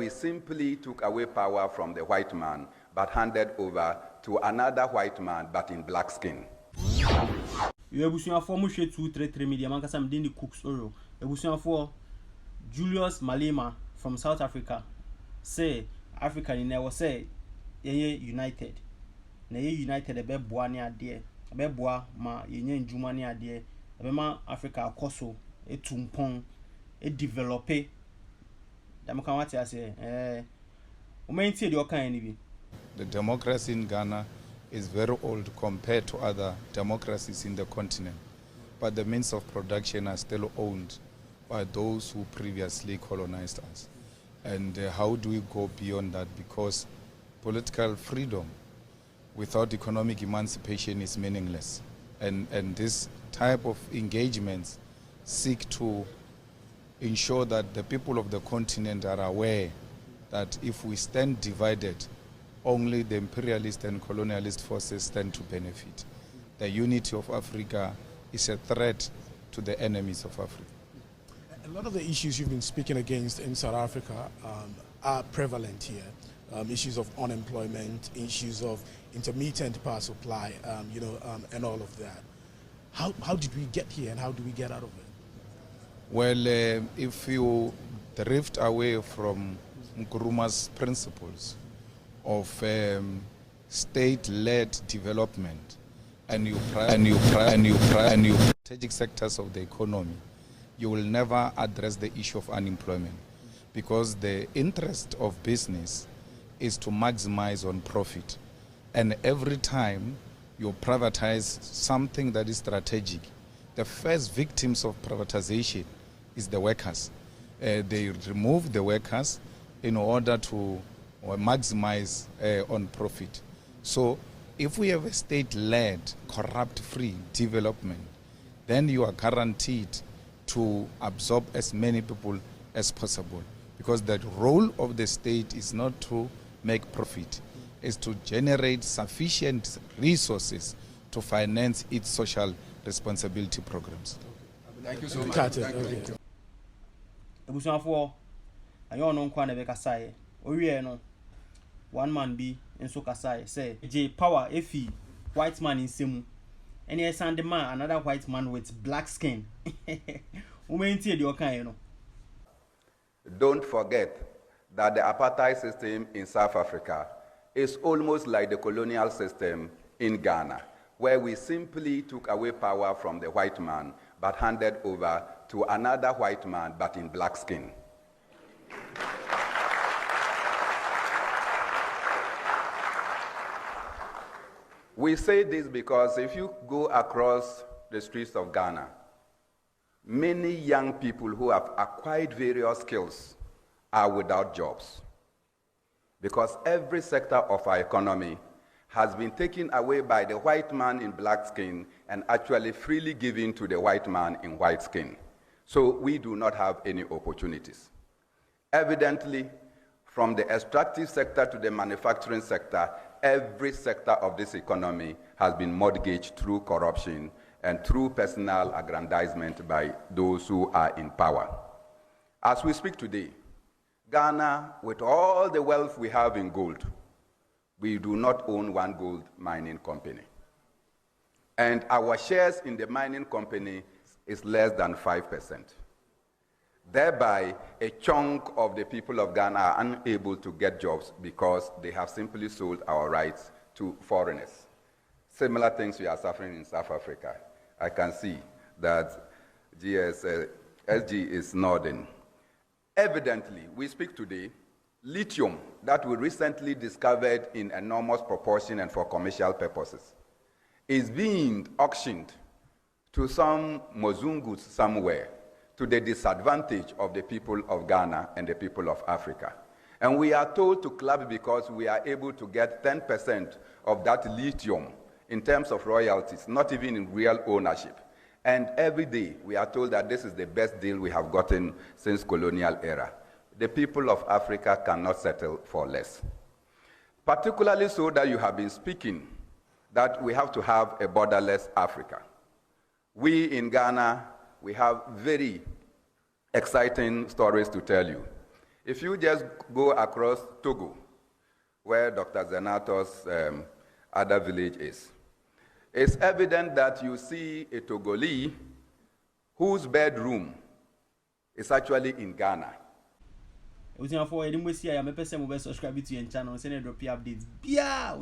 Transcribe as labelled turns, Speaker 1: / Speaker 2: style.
Speaker 1: We simply took away power from the white man, but handed over to another white man, but in black skin.
Speaker 2: Ebusuan for Mushe 233 media man kasa mden the cooks oro. Ebusuan for Julius Malema from South Africa say Africa in there was say ye united. Na ye united ebe boa ne ade. Ebe boa ma ye njuma ne ade. Ebe ma Africa akoso etumpon e developer. Damuka wati ase o menti de okan ni bi.
Speaker 3: The democracy in Ghana is very old compared to other democracies in the continent, but the means of production are still owned by those who previously colonized us. And how do we go beyond that? Because political freedom without economic emancipation is meaningless. And this type of engagements seek to ensure that the people of the continent are aware that if we stand divided, only the imperialist and colonialist forces stand to benefit. The unity of Africa is a threat to the enemies of Africa.
Speaker 4: A lot of the issues you've been speaking against in South Africa are prevalent here. Issues of unemployment, issues of intermittent power supply, and all of that. How did we get here and how do we get out of it?
Speaker 3: Well, if you drift away from Nkuruma's principles of state-led development and you strategic sectors of the economy, you will never address the issue of unemployment, because the interest of business is to maximize on profit. And every time you privatize something that is strategic, the first victims of privatization is the workers. They remove the workers in order to maximize on profit. So if we have a state-led, corrupt-free development, then you are guaranteed to absorb as many people as possible, because the role of the state is not to make profit, it's to generate sufficient resources to finance its social responsibility programs.
Speaker 1: Thank you so much.
Speaker 2: Ebusuan for ayo no nkwa na be kasaye owie no one man be enso kasaye say J power efi white man in semu and he send man another white man with black skin. Umenti de okan no.
Speaker 1: Don't forget that the apartheid system in South Africa is almost like the colonial system in Ghana, where we simply took away power from the white man but handed over to another white man but in black skin. We say this because if you go across the streets of Ghana, many young people who have acquired various skills are without jobs, because every sector of our economy has been taken away by the white man in black skin and actually freely given to the white man in white skin. So we do not have any opportunities. Evidently, from the extractive sector to the manufacturing sector, every sector of this economy has been mortgaged through corruption and through personal aggrandizement by those who are in power. As we speak today, Ghana, with all the wealth we have in gold, we do not own one gold mining company. And our shares in the mining company is less than 5%. Thereby, a chunk of the people of Ghana are unable to get jobs because they have simply sold our rights to foreigners. Similar things we are suffering in South Africa. I can see that SG is nodding. Evidently, we speak today, lithium that we recently discovered in enormous proportion and for commercial purposes is being auctioned to some Mozungus somewhere, to the disadvantage of the people of Ghana and the people of Africa. And we are told to clap because we are able to get 10% of that lithium in terms of royalties, not even in real ownership. And every day we are told that this is the best deal we have gotten since colonial era. The people of Africa cannot settle for less. Particularly so that you have been speaking that we have to have a borderless Africa. We in Ghana, we have very exciting stories to tell you. If you just go across Togo, where Dr. Zenato's other village is, it's evident that you see a Togolese whose bedroom is actually in Ghana.
Speaker 2: For any more, I am a person who will subscribe to your channel and send a drop updates. Bia,